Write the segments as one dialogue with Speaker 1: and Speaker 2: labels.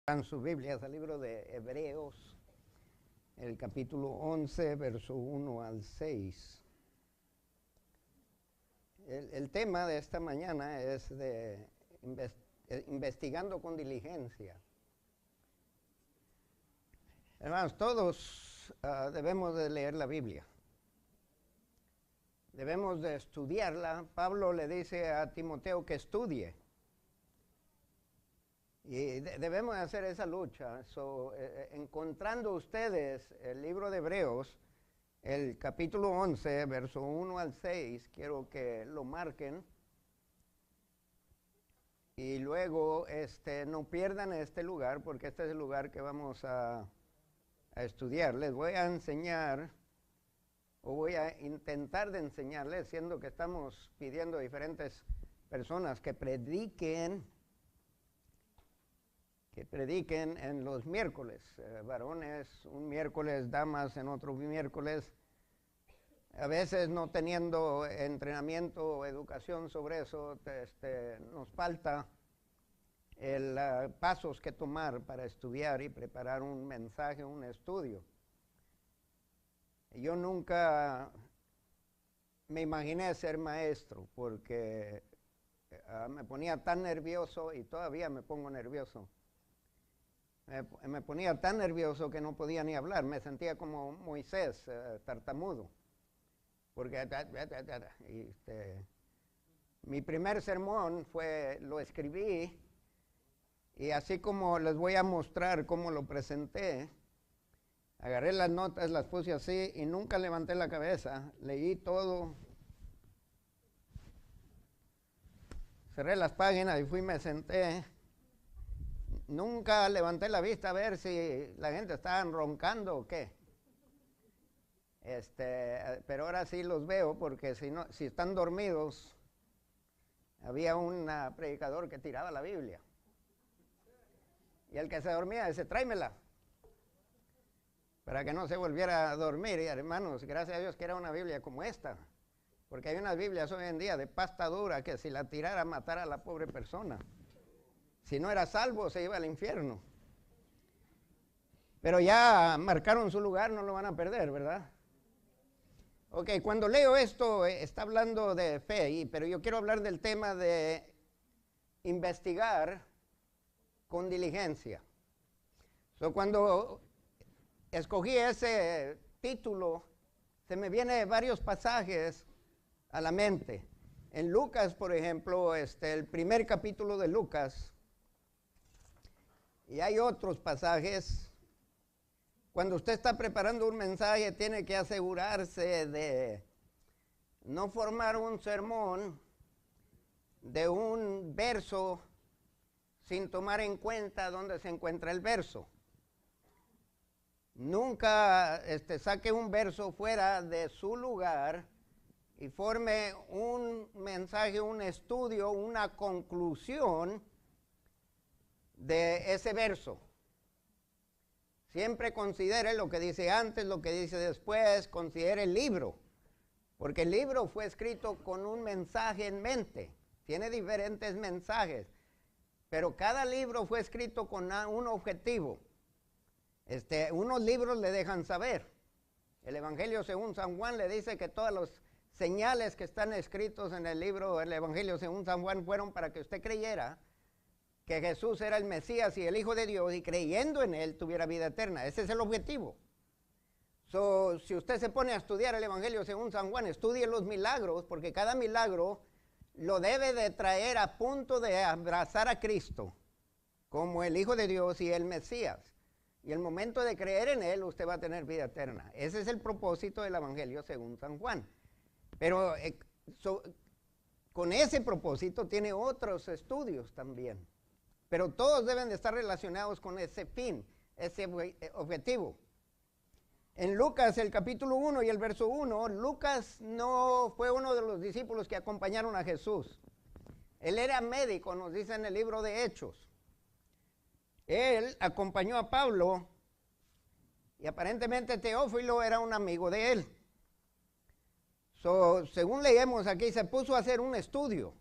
Speaker 1: En sus Biblias, al libro de Hebreos, el capítulo 11, verso 1 al 6. El tema de esta mañana es de investigando con diligencia. Hermanos, todos debemos de leer la Biblia. Debemos de estudiarla. Pablo le dice a Timoteo que estudie. Y debemos hacer esa lucha. Encontrando ustedes el libro de Hebreos, el capítulo 11, verso 1 al 6, quiero que lo marquen. Y luego no pierdan este lugar, porque este es el lugar que vamos a estudiar. Les voy a enseñar, o voy a intentar de enseñarles, siendo que estamos pidiendo a diferentes personas que prediquen en los miércoles, varones un miércoles, damas en otro miércoles, a veces no teniendo entrenamiento o educación sobre eso, nos falta pasos que tomar para estudiar y preparar un mensaje, un estudio. Yo nunca me imaginé ser maestro porque me ponía tan nervioso y todavía me pongo nervioso. Me ponía tan nervioso que no podía ni hablar, me sentía como Moisés, tartamudo, porque mi primer sermón lo escribí, y así como les voy a mostrar cómo lo presenté, agarré las notas, las puse así y nunca levanté la cabeza, leí todo, cerré las páginas y me senté. Nunca levanté la vista a ver si la gente estaba roncando o qué. Pero ahora sí los veo, porque si están dormidos, había un predicador que tiraba la Biblia. Y el que se dormía dice, tráemela, para que no se volviera a dormir. Y hermanos, gracias a Dios que era una Biblia como esta, porque hay unas Biblias hoy en día de pasta dura que si la tirara matara a la pobre persona. Si no era salvo, se iba al infierno. Pero ya marcaron su lugar, no lo van a perder, ¿verdad? Ok, cuando leo esto, está hablando de fe, pero yo quiero hablar del tema de investigar con diligencia. Cuando escogí ese título, se me vienen varios pasajes a la mente. En Lucas, por ejemplo, el primer capítulo de Lucas, y hay otros pasajes. Cuando usted está preparando un mensaje, tiene que asegurarse de no formar un sermón de un verso sin tomar en cuenta dónde se encuentra el verso. Nunca saque un verso fuera de su lugar y forme un mensaje, un estudio, una conclusión de ese verso. Siempre considere lo que dice antes, lo que dice después, considere el libro, porque el libro fue escrito con un mensaje en mente, tiene diferentes mensajes, pero cada libro fue escrito con un objetivo. Unos libros le dejan saber. El Evangelio según San Juan le dice que todas las señales que están escritos en el libro, el Evangelio según San Juan, fueron para que usted creyera que Jesús era el Mesías y el Hijo de Dios, y creyendo en Él tuviera vida eterna. Ese es el objetivo. Si usted se pone a estudiar el Evangelio según San Juan, estudie los milagros, porque cada milagro lo debe de traer a punto de abrazar a Cristo como el Hijo de Dios y el Mesías. Y el momento de creer en Él, usted va a tener vida eterna. Ese es el propósito del Evangelio según San Juan. Pero con ese propósito tiene otros estudios también. Pero todos deben de estar relacionados con ese fin, ese objetivo. En Lucas, el capítulo 1 y el verso 1, Lucas no fue uno de los discípulos que acompañaron a Jesús. Él era médico, nos dice en el libro de Hechos. Él acompañó a Pablo y aparentemente Teófilo era un amigo de él. Según leemos aquí, se puso a hacer un estudio,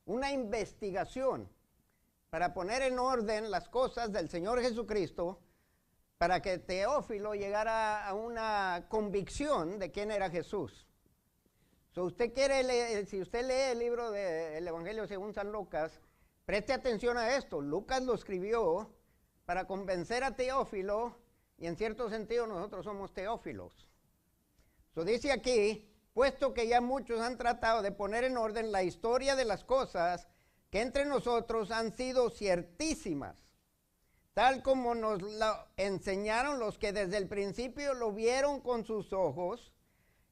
Speaker 1: una investigación para poner en orden las cosas del Señor Jesucristo, para que Teófilo llegara a una convicción de quién era Jesús. Usted quiere leer, si usted lee el libro del Evangelio según San Lucas, preste atención a esto. Lucas lo escribió para convencer a Teófilo, y en cierto sentido nosotros somos teófilos. Dice aquí, puesto que ya muchos han tratado de poner en orden la historia de las cosas que entre nosotros han sido ciertísimas, tal como nos lo enseñaron los que desde el principio lo vieron con sus ojos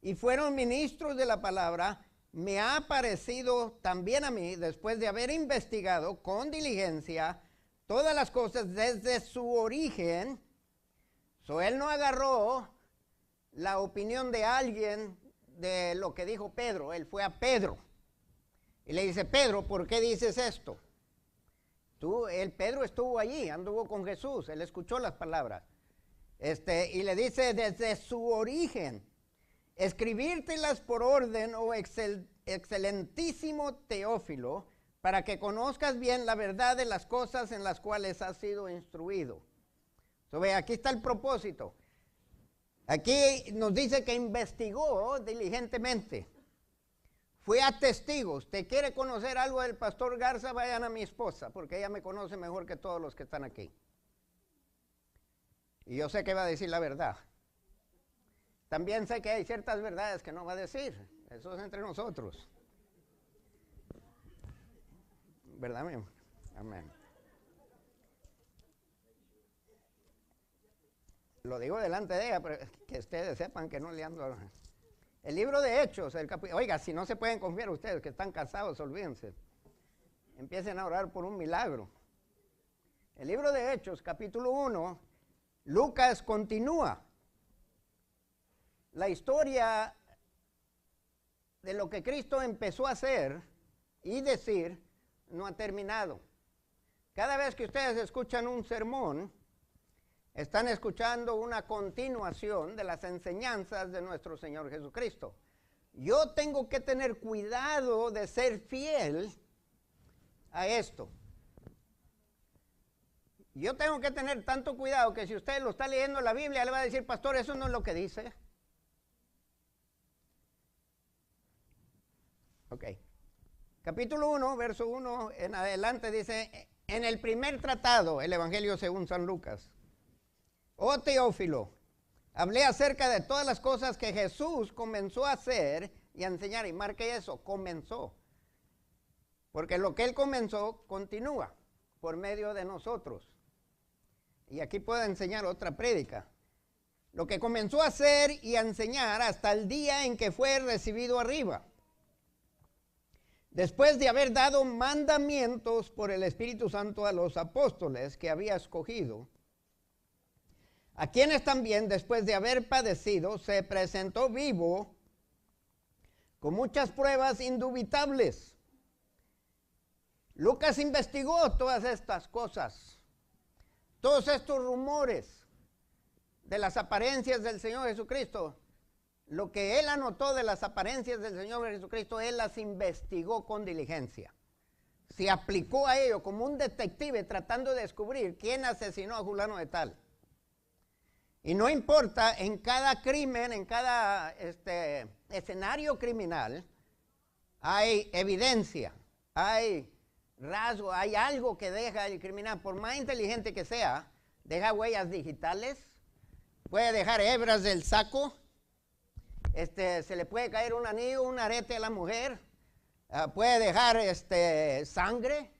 Speaker 1: y fueron ministros de la palabra, me ha parecido también a mí, después de haber investigado con diligencia todas las cosas desde su origen. Él no agarró la opinión de alguien de lo que dijo Pedro, él fue a Pedro y le dice, Pedro, ¿por qué dices esto? Pedro estuvo allí, anduvo con Jesús, él escuchó las palabras. Y le dice, desde su origen, escribírtelas por orden, oh excelentísimo Teófilo, para que conozcas bien la verdad de las cosas en las cuales has sido instruido. Aquí está el propósito. Aquí nos dice que investigó diligentemente. Fue a testigos. ¿Usted quiere conocer algo del pastor Garza? Vayan a mi esposa, porque ella me conoce mejor que todos los que están aquí. Y yo sé que va a decir la verdad. También sé que hay ciertas verdades que no va a decir. Eso es entre nosotros. ¿Verdad, mi amor? Amén. Lo digo delante de ella, pero que ustedes sepan que no le ando. El libro de Hechos, oiga, si no se pueden confiar ustedes que están casados, olvídense. Empiecen a orar por un milagro. El libro de Hechos, capítulo 1, Lucas continúa la historia de lo que Cristo empezó a hacer y decir, no ha terminado. Cada vez que ustedes escuchan un sermón, están escuchando una continuación de las enseñanzas de nuestro Señor Jesucristo. Yo tengo que tener cuidado de ser fiel a esto. Yo tengo que tener tanto cuidado que si usted lo está leyendo en la Biblia, le va a decir, pastor, eso no es lo que dice. Ok. Capítulo 1, verso 1 en adelante dice, en el primer tratado, el Evangelio según San Lucas, oh Teófilo, hablé acerca de todas las cosas que Jesús comenzó a hacer y a enseñar, y marque eso, comenzó. Porque lo que Él comenzó, continúa por medio de nosotros. Y aquí puedo enseñar otra prédica. Lo que comenzó a hacer y a enseñar hasta el día en que fue recibido arriba. Después de haber dado mandamientos por el Espíritu Santo a los apóstoles que había escogido, a quienes también, después de haber padecido, se presentó vivo con muchas pruebas indubitables. Lucas investigó todas estas cosas, todos estos rumores de las apariencias del Señor Jesucristo. Lo que él anotó de las apariencias del Señor Jesucristo, él las investigó con diligencia. Se aplicó a ello como un detective tratando de descubrir quién asesinó a fulano de tal. Y no importa, en cada crimen, en cada escenario criminal, hay evidencia, hay rasgo, hay algo que deja el criminal, por más inteligente que sea, deja huellas digitales, puede dejar hebras del saco, se le puede caer un anillo, un arete a la mujer, puede dejar sangre,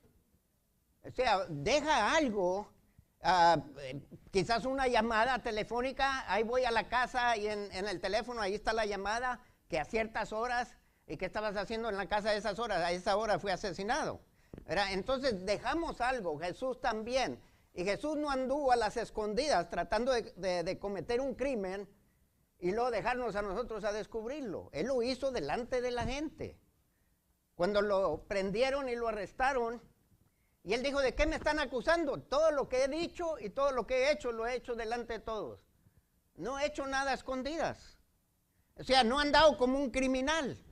Speaker 1: o sea, deja algo. Quizás una llamada telefónica, ahí voy a la casa y en el teléfono ahí está la llamada, que a ciertas horas, ¿y qué estabas haciendo en la casa a esas horas? A esa hora fui asesinado. ¿Verdad? Entonces dejamos algo, Jesús también, y Jesús no anduvo a las escondidas tratando de cometer un crimen y luego dejarnos a nosotros a descubrirlo. Él lo hizo delante de la gente. Cuando lo prendieron y lo arrestaron, y él dijo, ¿de qué me están acusando? Todo lo que he dicho y todo lo que he hecho, lo he hecho delante de todos. No he hecho nada a escondidas. O sea, no he andado como un criminal.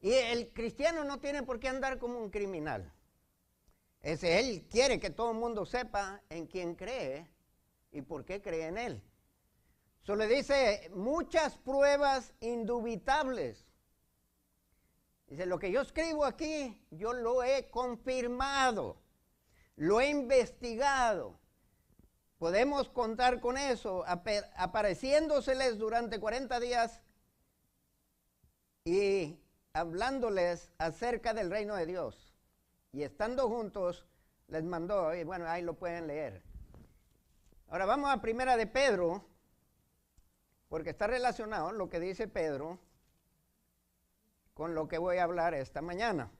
Speaker 1: Y el cristiano no tiene por qué andar como un criminal. Él quiere que todo el mundo sepa en quién cree y por qué cree en Él. Le dice muchas pruebas indubitables. Dice, lo que yo escribo aquí, yo lo he confirmado, lo he investigado. Podemos contar con eso, apareciéndoseles durante 40 días y hablándoles acerca del reino de Dios. Y estando juntos, les mandó, y bueno, ahí lo pueden leer. Ahora vamos a Primera de Pedro, porque está relacionado lo que dice Pedro con lo que voy a hablar esta mañana.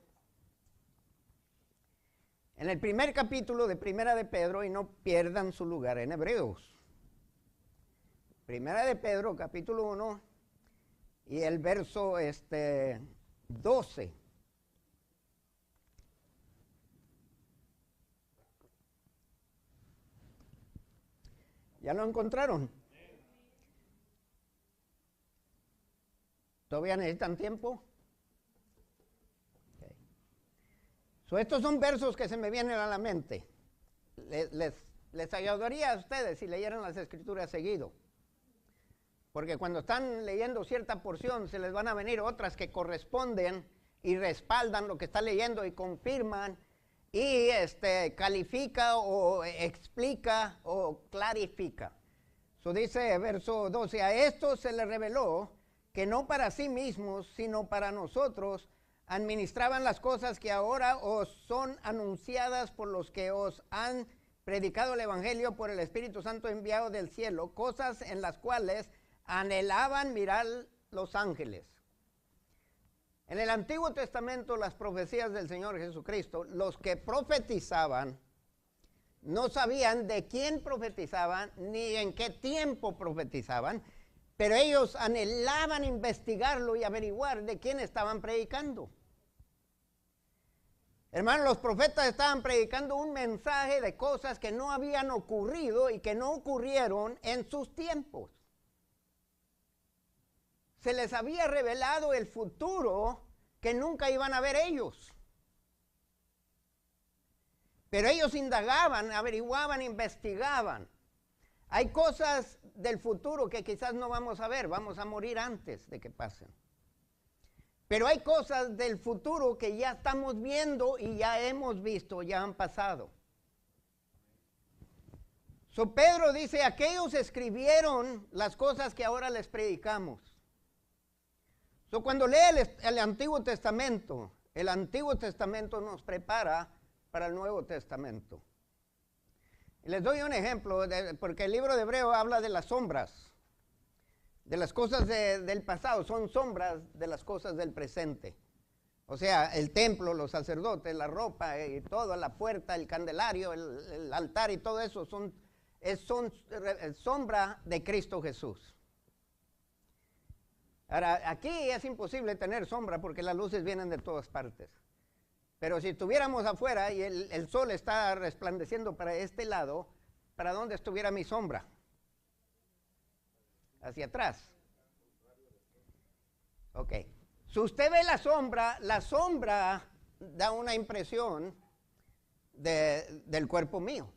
Speaker 1: En el primer capítulo de Primera de Pedro, y no pierdan su lugar en Hebreos. Primera de Pedro, capítulo 1, y el verso 12. ¿Ya lo encontraron? ¿Todavía necesitan tiempo? Okay. Estos son versos que se me vienen a la mente. Les ayudaría a ustedes si leyeran las escrituras seguido. Porque cuando están leyendo cierta porción, se les van a venir otras que corresponden y respaldan lo que está leyendo y confirman y califica o explica o clarifica. Dice verso 12, a esto se le reveló que no para sí mismos, sino para nosotros, administraban las cosas que ahora os son anunciadas por los que os han predicado el Evangelio por el Espíritu Santo enviado del cielo, cosas en las cuales anhelaban mirar los ángeles. En el Antiguo Testamento, las profecías del Señor Jesucristo, los que profetizaban, no sabían de quién profetizaban, ni en qué tiempo profetizaban, pero ellos anhelaban investigarlo y averiguar de quién estaban predicando. Hermanos, los profetas estaban predicando un mensaje de cosas que no habían ocurrido y que no ocurrieron en sus tiempos. Se les había revelado el futuro que nunca iban a ver ellos. Pero ellos indagaban, averiguaban, investigaban. Hay cosas del futuro que quizás no vamos a ver, vamos a morir antes de que pasen. Pero hay cosas del futuro que ya estamos viendo y ya hemos visto, ya han pasado. Pedro dice, aquellos escribieron las cosas que ahora les predicamos. Cuando lee el Antiguo Testamento nos prepara para el Nuevo Testamento. Y les doy un ejemplo, porque el libro de Hebreo habla de las sombras, de las cosas del pasado, son sombras de las cosas del presente. O sea, el templo, los sacerdotes, la ropa y todo, la puerta, el candelario, el altar y todo eso son sombra de Cristo Jesús. Ahora, aquí es imposible tener sombra porque las luces vienen de todas partes. Pero si estuviéramos afuera y el sol está resplandeciendo para este lado, ¿para dónde estuviera mi sombra? Hacia atrás. Ok. Si usted ve la sombra da una impresión del cuerpo mío.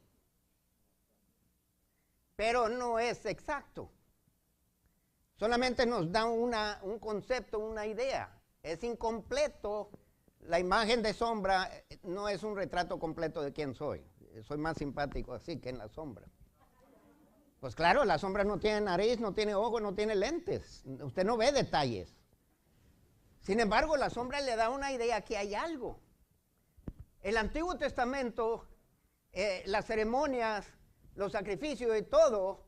Speaker 1: Pero no es exacto. Solamente nos da un concepto, una idea. Es incompleto. La imagen de sombra no es un retrato completo de quién soy. Soy más simpático así que en la sombra. Pues claro, la sombra no tiene nariz, no tiene ojos, no tiene lentes. Usted no ve detalles. Sin embargo, la sombra le da una idea que hay algo. El Antiguo Testamento, las ceremonias, los sacrificios y todo,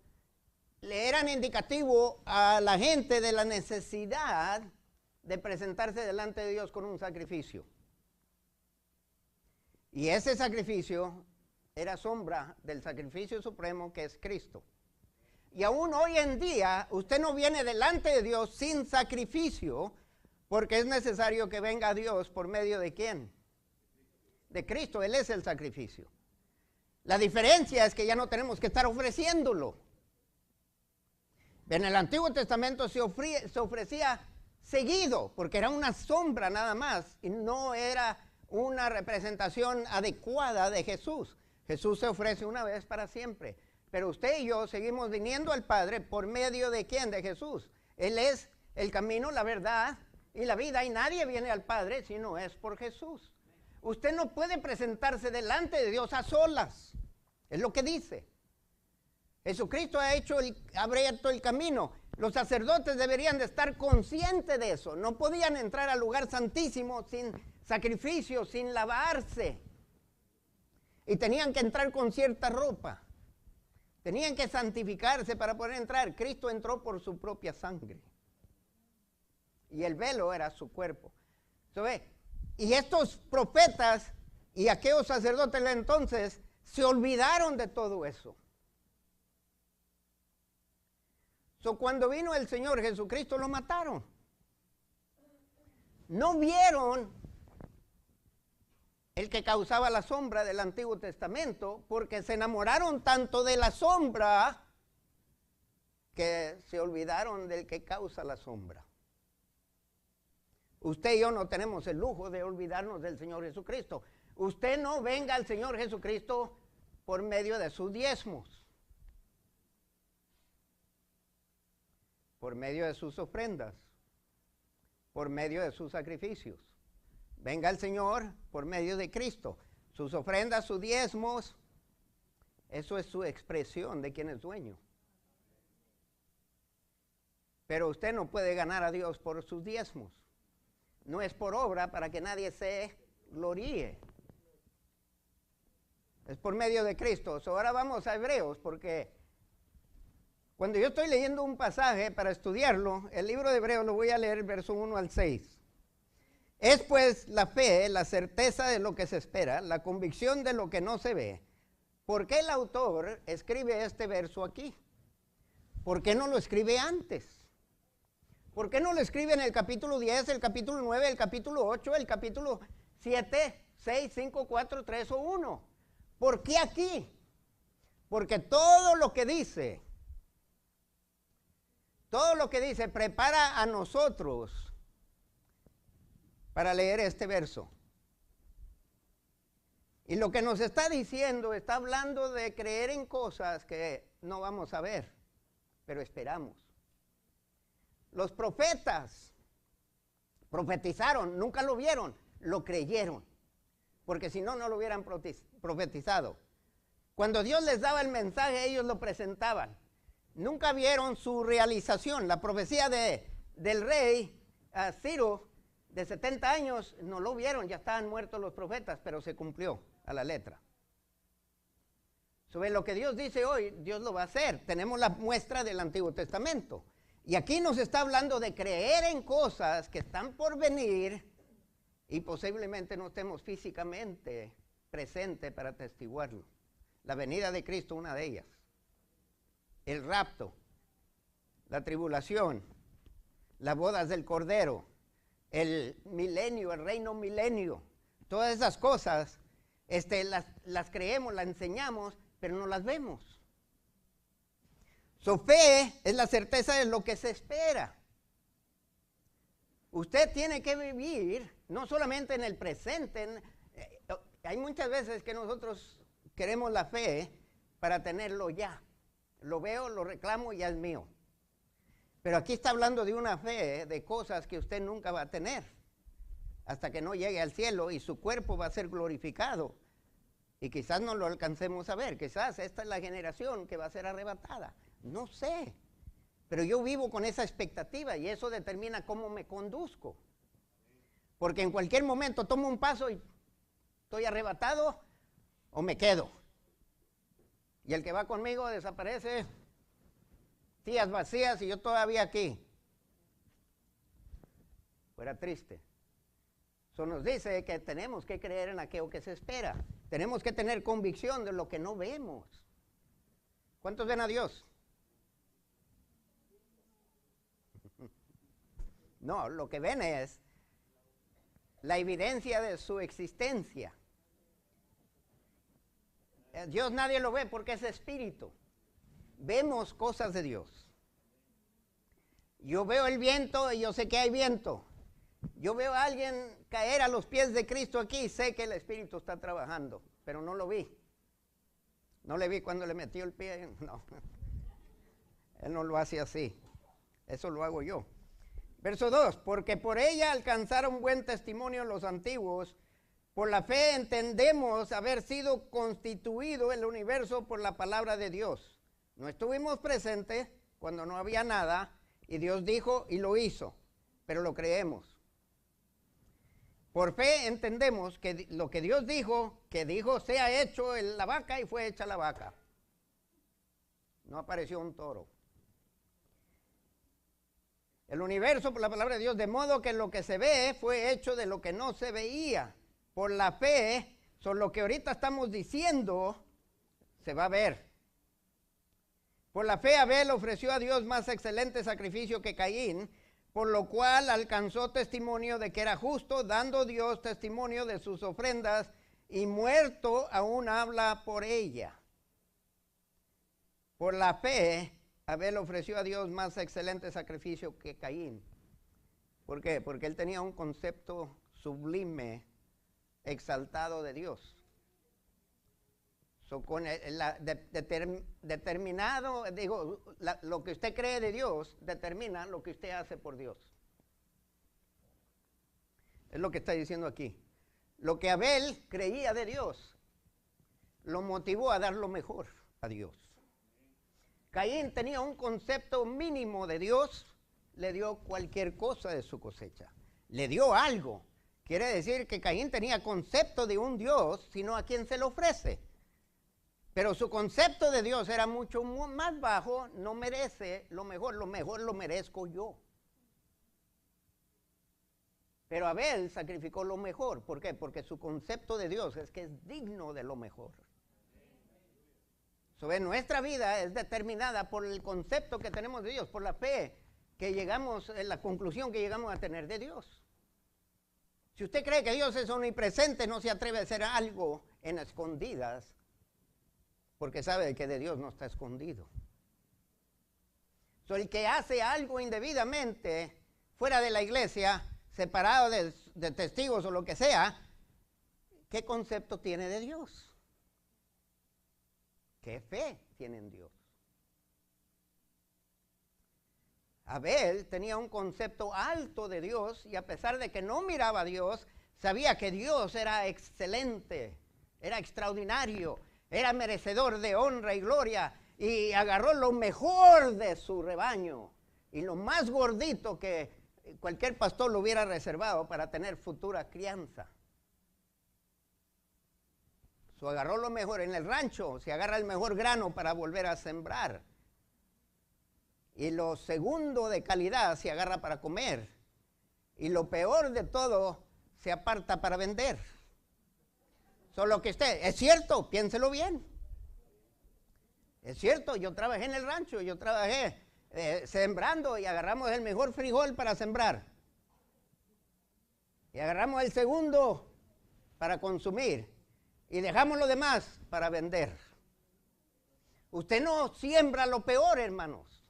Speaker 1: le eran indicativo a la gente de la necesidad de presentarse delante de Dios con un sacrificio. Y ese sacrificio era sombra del sacrificio supremo que es Cristo. Y aún hoy en día, usted no viene delante de Dios sin sacrificio, porque es necesario que venga Dios por medio de ¿quién? De Cristo, Él es el sacrificio. La diferencia es que ya no tenemos que estar ofreciéndolo. En el Antiguo Testamento se ofrecía seguido, porque era una sombra nada más, y no era una representación adecuada de Jesús. Jesús se ofrece una vez para siempre. Pero usted y yo seguimos viniendo al Padre por medio de ¿quién? De Jesús. Él es el camino, la verdad y la vida. Y nadie viene al Padre si no es por Jesús. Usted no puede presentarse delante de Dios a solas. Es lo que dice. Jesucristo ha abierto el camino. Los sacerdotes deberían de estar conscientes de eso. No podían entrar al lugar santísimo sin sacrificio, sin lavarse. Y tenían que entrar con cierta ropa. Tenían que santificarse para poder entrar. Cristo entró por su propia sangre. Y el velo era su cuerpo. Y estos profetas y aquellos sacerdotes de entonces se olvidaron de todo eso. Cuando vino el Señor Jesucristo lo mataron. No vieron el que causaba la sombra del Antiguo Testamento, porque se enamoraron tanto de la sombra que se olvidaron del que causa la sombra. Usted y yo no tenemos el lujo de olvidarnos del Señor Jesucristo. Usted no venga al Señor Jesucristo por medio de sus diezmos, por medio de sus ofrendas, por medio de sus sacrificios. Venga al Señor por medio de Cristo. Sus ofrendas, sus diezmos, eso es su expresión de quién es dueño. Pero usted no puede ganar a Dios por sus diezmos. No es por obra para que nadie se gloríe. Es por medio de Cristo. Ahora vamos a Hebreos, porque cuando yo estoy leyendo un pasaje para estudiarlo, el libro de Hebreos lo voy a leer verso 1 al 6. Es pues la fe, la certeza de lo que se espera, la convicción de lo que no se ve. ¿Por qué el autor escribe este verso aquí? ¿Por qué no lo escribe antes? ¿Por qué no lo escribe en el capítulo 10, el capítulo 9, el capítulo 8, el capítulo 7, 6, 5, 4, 3 o 1? ¿Por qué aquí? Porque todo lo que dice prepara a nosotros para leer este verso. Y lo que nos está diciendo, está hablando de creer en cosas que no vamos a ver, pero esperamos. Los profetas profetizaron, nunca lo vieron, lo creyeron, porque si no, no lo hubieran profetizado. Cuando Dios les daba el mensaje, ellos lo presentaban. Nunca vieron su realización. La profecía del rey Ciro, de 70 años, no lo vieron, ya estaban muertos los profetas, pero se cumplió a la letra. Sobre lo que Dios dice hoy, Dios lo va a hacer. Tenemos la muestra del Antiguo Testamento. Y aquí nos está hablando de creer en cosas que están por venir y posiblemente no estemos físicamente presentes para atestiguarlo. La venida de Cristo, una de ellas. El rapto, la tribulación, las bodas del Cordero, el milenio, el reino milenio. Todas esas cosas las creemos, las enseñamos, pero no las vemos. Su fe es la certeza de lo que se espera. Usted tiene que vivir no solamente en el presente. Hay muchas veces que nosotros queremos la fe para tenerlo ya. Lo veo, lo reclamo y ya es mío. Pero aquí está hablando de una fe de cosas que usted nunca va a tener hasta que no llegue al cielo y su cuerpo va a ser glorificado. Y quizás no lo alcancemos a ver. Quizás esta es la generación que va a ser arrebatada. No sé, pero yo vivo con esa expectativa y eso determina cómo me conduzco. Porque en cualquier momento tomo un paso y estoy arrebatado o me quedo. Y el que va conmigo desaparece, sillas vacías y yo todavía aquí. Fuera triste. Eso nos dice que tenemos que creer en aquello que se espera. Tenemos que tener convicción de lo que no vemos. ¿Cuántos ven a Dios? No, lo que ven es la evidencia de su existencia. Dios nadie lo ve porque es espíritu. Vemos cosas de Dios. Yo veo el viento y yo sé que hay viento. Yo veo a alguien caer a los pies de Cristo aquí, sé que el Espíritu está trabajando, pero no lo vi. No le vi cuando le metió el pie, no. Él no lo hace así, eso lo hago yo. Verso 2, porque por ella alcanzaron buen testimonio los antiguos, por la fe entendemos haber sido constituido el universo por la palabra de Dios. No estuvimos presentes cuando no había nada, y Dios dijo y lo hizo, pero lo creemos. Por fe entendemos que lo que Dios dijo, sea hecho la vaca, y fue hecha la vaca. No apareció un toro. El universo por la palabra de Dios, de modo que lo que se ve fue hecho de lo que no se veía. Por la fe, sobre lo que ahorita estamos diciendo, se va a ver. Por la fe Abel ofreció a Dios más excelente sacrificio que Caín, por lo cual alcanzó testimonio de que era justo, dando Dios testimonio de sus ofrendas, y muerto aún habla por ella. Por la fe Abel ofreció a Dios más excelente sacrificio que Caín. ¿Por qué? Porque él tenía un concepto sublime, exaltado de Dios. Con determinado, lo que usted cree de Dios determina lo que usted hace por Dios. Es lo que está diciendo aquí. Lo que Abel creía de Dios lo motivó a dar lo mejor a Dios. Caín tenía un concepto mínimo de Dios, le dio cualquier cosa de su cosecha. Le dio algo. Quiere decir que Caín tenía concepto de un Dios, sino a quien se lo ofrece. Pero su concepto de Dios era mucho más bajo, no merece lo mejor lo merezco yo. Pero Abel sacrificó lo mejor. ¿Por qué? Porque su concepto de Dios es que es digno de lo mejor. Nuestra vida es determinada por el concepto que tenemos de Dios, por la fe que llegamos, la conclusión que llegamos a tener de Dios. Si usted cree que Dios es omnipresente, no se atreve a hacer algo en escondidas, porque sabe que de Dios no está escondido. El que hace algo indebidamente fuera de la iglesia, separado de testigos o lo que sea, ¿qué concepto tiene de Dios? ¿Qué fe tiene en Dios? Abel tenía un concepto alto de Dios, y a pesar de que no miraba a Dios, sabía que Dios era excelente, era extraordinario, era merecedor de honra y gloria, y agarró lo mejor de su rebaño y lo más gordito que cualquier pastor lo hubiera reservado para tener futura crianza. Agarró lo mejor. En el rancho se agarra el mejor grano para volver a sembrar, y lo segundo de calidad se agarra para comer, y lo peor de todo se aparta para vender. Solo que es cierto, piénselo bien. Es cierto, yo trabajé en el rancho, yo trabajé sembrando, y agarramos el mejor frijol para sembrar, y agarramos el segundo para consumir, y dejamos lo demás para vender. Usted no siembra lo peor, hermanos.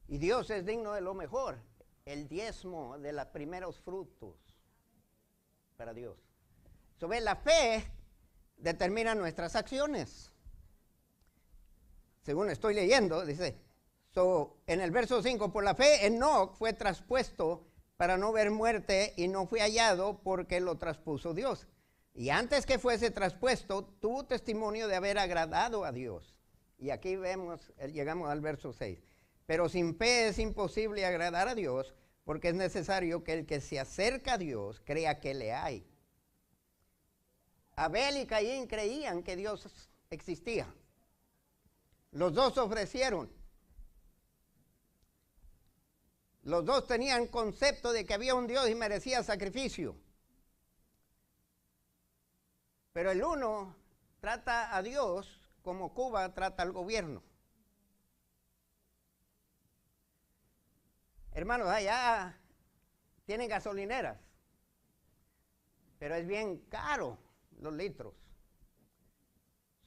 Speaker 1: Y Dios es digno de lo mejor. El diezmo de los primeros frutos para Dios. La fe determina nuestras acciones. Según estoy leyendo, dice, en el verso 5, por la fe Enoc fue traspuesto para no ver muerte, y no fue hallado porque lo traspuso Dios. Y antes que fuese traspuesto, tuvo testimonio de haber agradado a Dios. Y aquí llegamos al verso 6. Pero sin fe es imposible agradar a Dios, porque es necesario que el que se acerca a Dios crea que le hay. Abel y Caín creían que Dios existía. Los dos ofrecieron. Los dos tenían concepto de que había un Dios y merecía sacrificio. Pero el uno trata a Dios como Cuba trata al gobierno. Hermanos, allá tienen gasolineras, pero es bien caro los litros.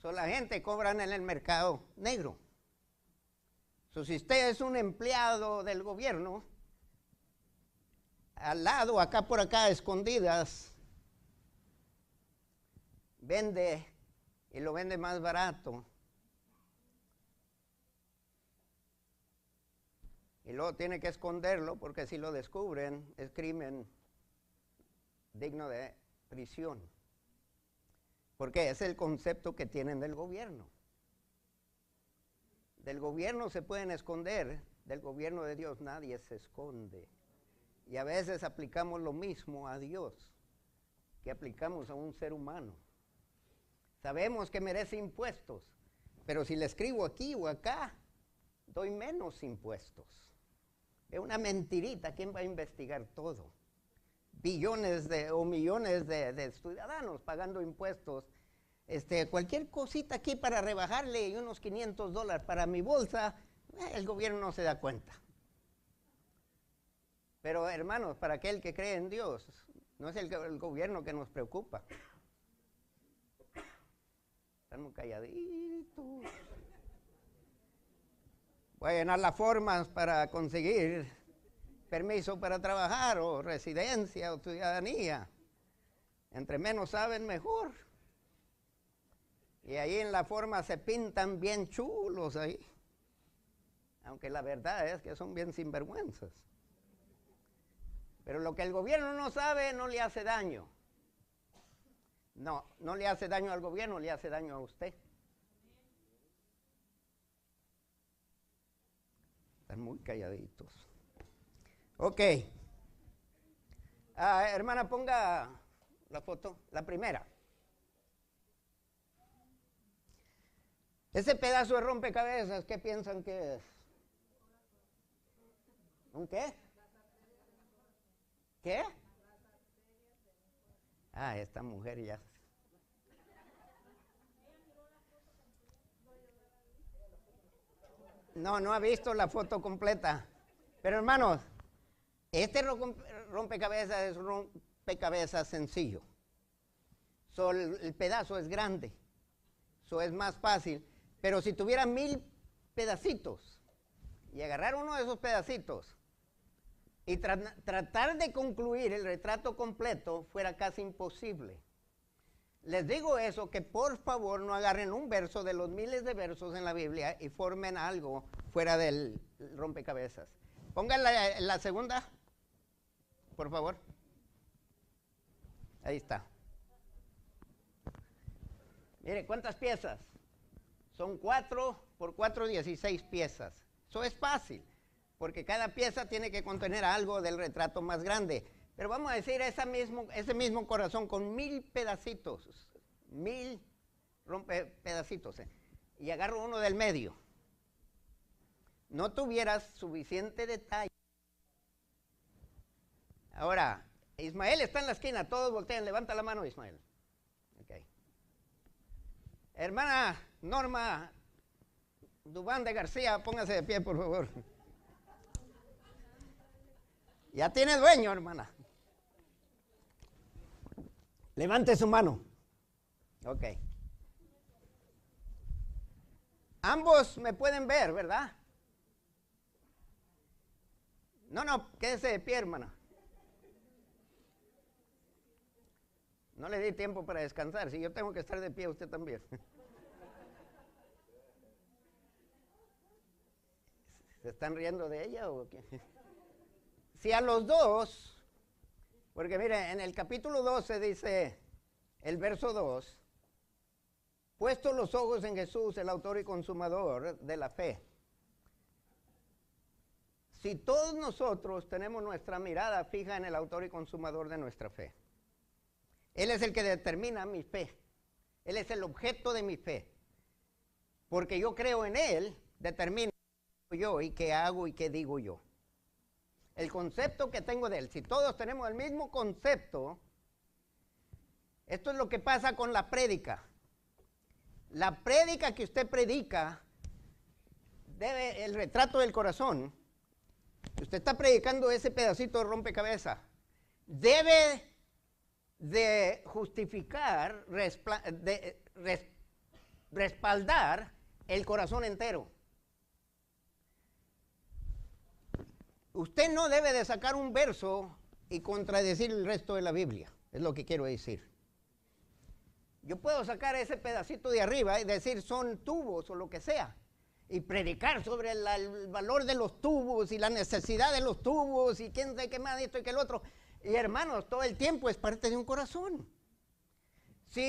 Speaker 1: La gente cobra en el mercado negro. Si usted es un empleado del gobierno, al lado, acá por acá, escondidas, vende y lo vende más barato. Y luego tiene que esconderlo porque si lo descubren es crimen digno de prisión. Porque es el concepto que tienen del gobierno. Del gobierno se pueden esconder, del gobierno de Dios nadie se esconde. Y a veces aplicamos lo mismo a Dios que aplicamos a un ser humano. Sabemos que merece impuestos, pero si le escribo aquí o acá, doy menos impuestos. Es una mentirita, ¿quién va a investigar todo? Billones o millones de ciudadanos pagando impuestos. Cualquier cosita aquí para rebajarle y unos $500 para mi bolsa, el gobierno no se da cuenta. Pero hermanos, para aquel que cree en Dios, no es el gobierno que nos preocupa. Estamos calladitos. Voy a llenar las formas para conseguir permiso para trabajar o residencia o ciudadanía. Entre menos saben, mejor. Y ahí en la forma se pintan bien chulos ahí. Aunque la verdad es que son bien sinvergüenzas. Pero lo que el gobierno no sabe no le hace daño. No le hace daño al gobierno, le hace daño a usted. Están muy calladitos. Ok. Hermana, ponga la foto, la primera. Ese pedazo de rompecabezas, ¿qué piensan que es? ¿Un qué? ¿Qué? Esta mujer ya. No ha visto la foto completa. Pero hermanos, este rompecabezas es un rompecabezas sencillo. El pedazo es grande. Eso es más fácil. Pero si tuviera 1000 pedacitos y agarrar uno de esos pedacitos y tratar de concluir el retrato completo fuera casi imposible. Les digo eso, que por favor no agarren un verso de los miles de versos en la Biblia y formen algo fuera del rompecabezas. Pongan la segunda, por favor. Ahí está. Mire, ¿cuántas piezas? Son 4 por 4, 16 piezas. Eso es fácil, porque cada pieza tiene que contener algo del retrato más grande. Pero vamos a decir ese mismo corazón con 1000 pedacitos, 1000 rompepedacitos, y agarro uno del medio. No tuvieras suficiente detalle. Ahora, Ismael está en la esquina, todos voltean, levanta la mano, Ismael. Okay. Hermana Norma Dubán de García, póngase de pie, por favor. Ya tiene dueño, hermana. Levante su mano. Ok. Ambos me pueden ver, ¿verdad? No, quédese de pie, hermana. No le di tiempo para descansar. Si yo tengo que estar de pie, usted también. ¿Se están riendo de ella o qué? Si a los dos, porque mire, en el capítulo 12 dice, el verso 2, puesto los ojos en Jesús, el autor y consumador de la fe. Si todos nosotros tenemos nuestra mirada fija en el autor y consumador de nuestra fe, Él es el que determina mi fe, Él es el objeto de mi fe, porque yo creo en Él, determina yo y qué hago y qué digo yo. El concepto que tengo de Él, si todos tenemos el mismo concepto, esto es lo que pasa con la prédica. La prédica que usted predica debe, el retrato del corazón, usted está predicando ese pedacito de rompecabezas, debe de justificar, respaldar el corazón entero. Usted no debe de sacar un verso y contradecir el resto de la Biblia, es lo que quiero decir. Yo puedo sacar ese pedacito de arriba y decir son tubos o lo que sea, y predicar sobre el valor de los tubos y la necesidad de los tubos y quién sabe qué más, esto y que el otro. Y hermanos, todo el tiempo es parte de un corazón. Si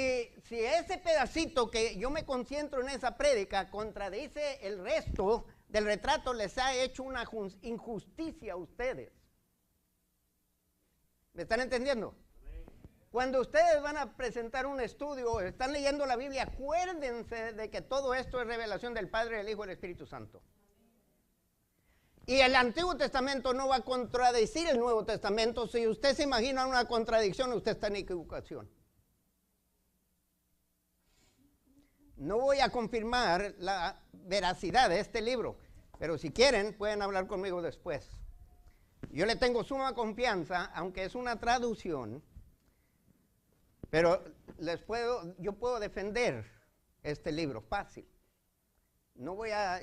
Speaker 1: ese pedacito que yo me concentro en esa prédica contradice el resto del retrato, les ha hecho una injusticia a ustedes. ¿Me están entendiendo? Cuando ustedes van a presentar un estudio, están leyendo la Biblia, acuérdense de que todo esto es revelación del Padre, del Hijo y del Espíritu Santo. Y el Antiguo Testamento no va a contradecir el Nuevo Testamento. Si usted se imagina una contradicción, usted está en equivocación. No voy a confirmar la veracidad de este libro, pero si quieren pueden hablar conmigo después. Yo le tengo suma confianza, aunque es una traducción, pero yo puedo defender este libro fácil.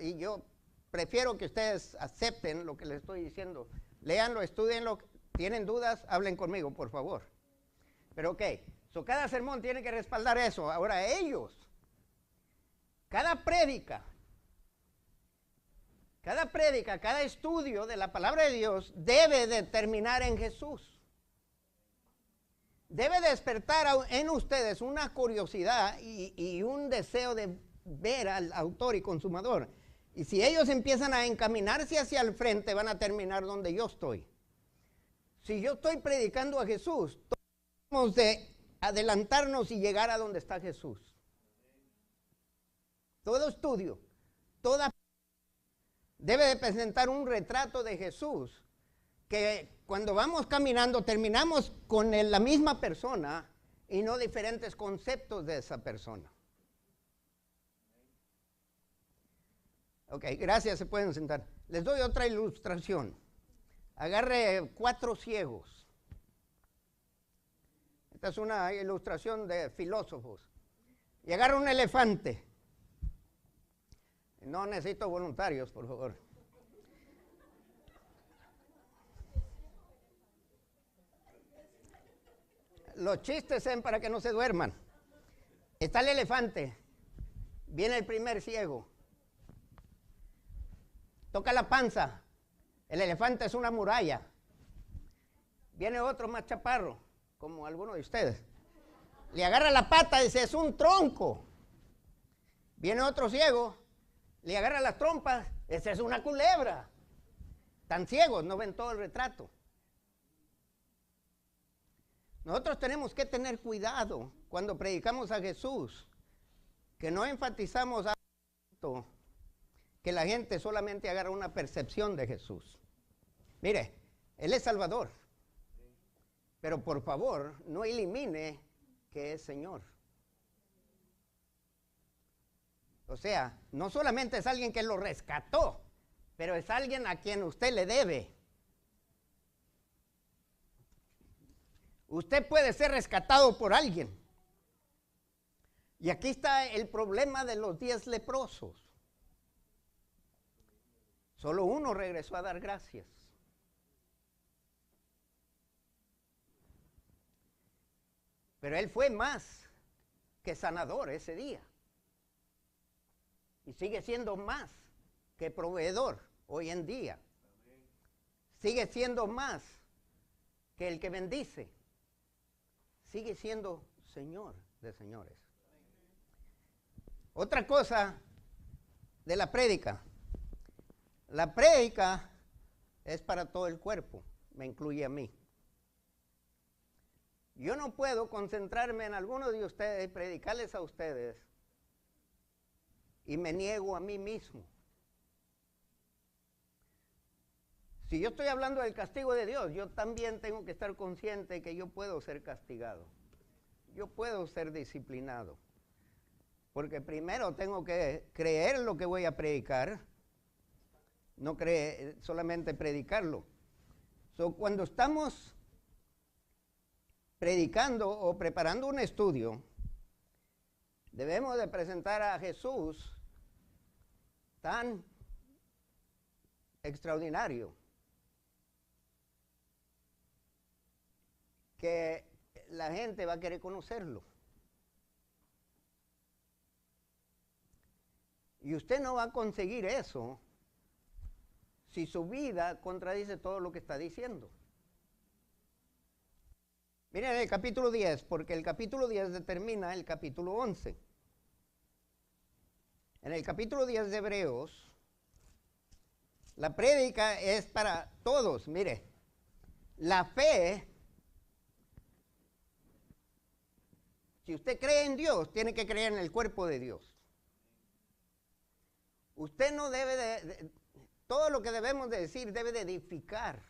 Speaker 1: Y yo prefiero que ustedes acepten lo que les estoy diciendo. Léanlo, estudienlo, tienen dudas, hablen conmigo, por favor. Pero ok, cada sermón tiene que respaldar eso. Ahora ellos, cada prédica, cada estudio de la palabra de Dios debe de terminar en Jesús. Debe despertar en ustedes una curiosidad y un deseo de ver al autor y consumador. Y si ellos empiezan a encaminarse hacia el frente, van a terminar donde yo estoy. Si yo estoy predicando a Jesús, tenemos de adelantarnos y llegar a donde está Jesús. Todo estudio, debe de presentar un retrato de Jesús, que cuando vamos caminando terminamos con la misma persona y no diferentes conceptos de esa persona. Ok, gracias, se pueden sentar. Les doy otra ilustración. Agarre 4 ciegos. Esta es una ilustración de filósofos. Y agarre un elefante. No necesito voluntarios, por favor. Los chistes son para que no se duerman. Está el elefante. Viene el primer ciego. Toca la panza. El elefante es una muralla. Viene otro más chaparro, como alguno de ustedes. Le agarra la pata y dice, es un tronco. Viene otro ciego, le agarra las trompas, esa es una culebra. Tan ciegos, no ven todo el retrato. Nosotros tenemos que tener cuidado cuando predicamos a Jesús, que no enfatizamos algo, que la gente solamente agarra una percepción de Jesús. Mire, Él es Salvador, pero por favor no elimine que es Señor. O sea, no solamente es alguien que lo rescató, pero es alguien a quien usted le debe. Usted puede ser rescatado por alguien. Y aquí está el problema de los 10 leprosos. Solo uno regresó a dar gracias. Pero él fue más que sanador ese día. Y sigue siendo más que proveedor hoy en día. Sigue siendo más que el que bendice. Sigue siendo Señor de señores. Otra cosa de la prédica. La prédica es para todo el cuerpo, me incluye a mí. Yo no puedo concentrarme en alguno de ustedes y predicarles a ustedes y me niego a mí mismo. Si yo estoy hablando del castigo de Dios, yo también tengo que estar consciente que yo puedo ser castigado. Yo puedo ser disciplinado. Porque primero tengo que creer lo que voy a predicar, no solamente predicarlo. Cuando estamos predicando o preparando un estudio, debemos de presentar a Jesús tan extraordinario que la gente va a querer conocerlo. Y usted no va a conseguir eso si su vida contradice todo lo que está diciendo. Miren el capítulo 10, porque el capítulo 10 determina el capítulo 11. En el capítulo 10 de Hebreos, la prédica es para todos. Mire, la fe, si usted cree en Dios, tiene que creer en el cuerpo de Dios. Usted no debe todo lo que debemos de decir debe de edificar.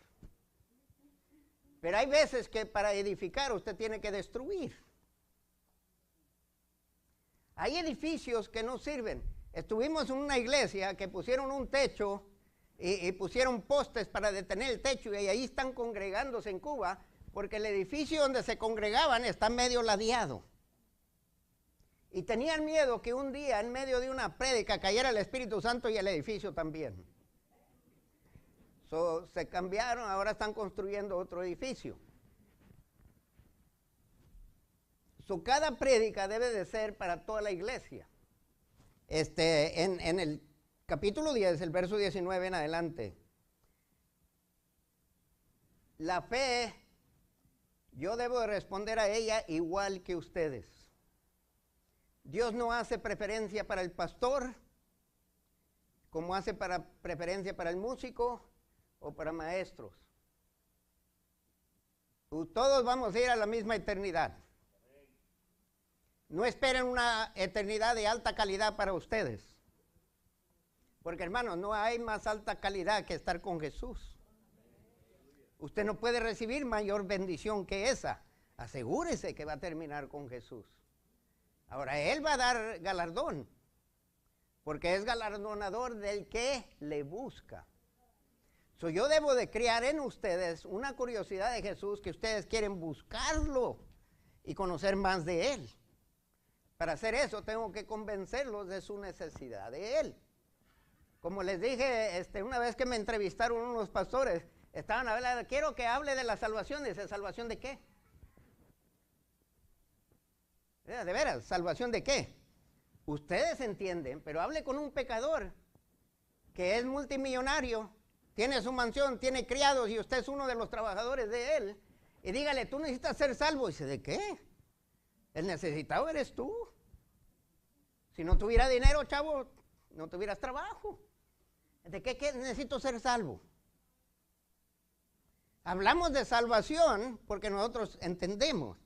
Speaker 1: Pero hay veces que para edificar usted tiene que destruir. Hay edificios que no sirven. Estuvimos en una iglesia que pusieron un techo y pusieron postes para detener el techo y ahí están congregándose en Cuba porque el edificio donde se congregaban está medio ladeado. Y tenían miedo que un día en medio de una prédica cayera el Espíritu Santo y el edificio también. Se cambiaron, ahora están construyendo otro edificio. Cada prédica debe de ser para toda la iglesia. En el capítulo 10, el verso 19 en adelante. La fe, yo debo de responder a ella igual que ustedes. Dios no hace preferencia para el pastor, como hace preferencia para el músico o para maestros. Todos vamos a ir a la misma eternidad. No esperen una eternidad de alta calidad para ustedes. Porque hermanos, no hay más alta calidad que estar con Jesús. Usted no puede recibir mayor bendición que esa. Asegúrese que va a terminar con Jesús. Ahora, Él va a dar galardón. Porque es galardonador del que le busca. Yo debo de crear en ustedes una curiosidad de Jesús, que ustedes quieren buscarlo y conocer más de Él. Para hacer eso tengo que convencerlos de su necesidad de Él. Como les dije, una vez que me entrevistaron unos pastores, estaban hablando, quiero que hable de la salvación. Dice, ¿salvación de qué? De veras, ¿salvación de qué? Ustedes entienden, pero hable con un pecador que es multimillonario, tiene su mansión, tiene criados y usted es uno de los trabajadores de él, y dígale, tú necesitas ser salvo. Y dice, ¿de qué? El necesitado eres tú. Si no tuviera dinero, chavo, no tuvieras trabajo. ¿De qué necesito ser salvo? Hablamos de salvación porque nosotros entendemos,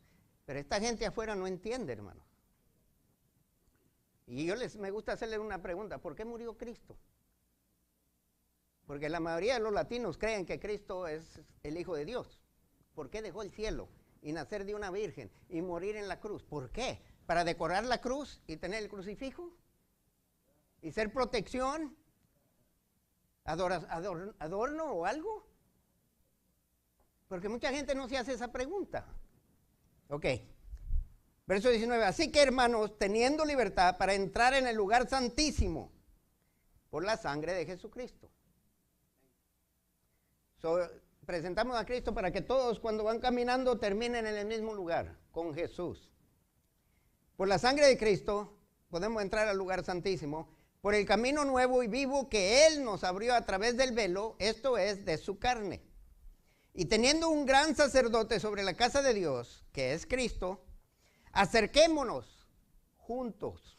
Speaker 1: pero esta gente afuera no entiende, hermano. Y me gusta hacerle una pregunta, ¿por qué murió Cristo? Porque la mayoría de los latinos creen que Cristo es el Hijo de Dios. ¿Por qué dejó el cielo y nacer de una virgen y morir en la cruz? ¿Por qué? ¿Para decorar la cruz y tener el crucifijo? ¿Y ser protección? ¿Adorno o algo? Porque mucha gente no se hace esa pregunta. Ok. Verso 19. Así que, hermanos, teniendo libertad para entrar en el lugar santísimo por la sangre de Jesucristo. Presentamos a Cristo para que todos cuando van caminando terminen en el mismo lugar, con Jesús. Por la sangre de Cristo podemos entrar al lugar santísimo, por el camino nuevo y vivo que Él nos abrió a través del velo, esto es, de su carne. Y teniendo un gran sacerdote sobre la casa de Dios, que es Cristo, acerquémonos juntos.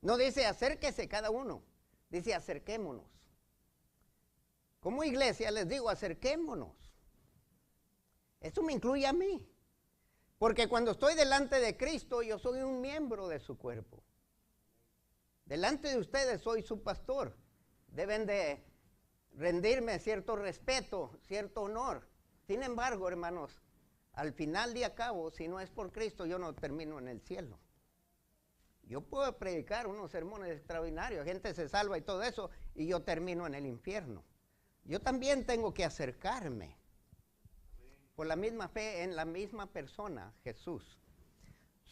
Speaker 1: No dice acérquese cada uno, dice acerquémonos. Como iglesia les digo, acerquémonos. Esto me incluye a mí. Porque cuando estoy delante de Cristo, yo soy un miembro de su cuerpo. Delante de ustedes soy su pastor. Deben de rendirme cierto respeto, cierto honor. Sin embargo, hermanos, al final de cabo, si no es por Cristo, yo no termino en el cielo. Yo puedo predicar unos sermones extraordinarios, gente se salva y todo eso, y yo termino en el infierno. Yo también tengo que acercarme por la misma fe en la misma persona, Jesús.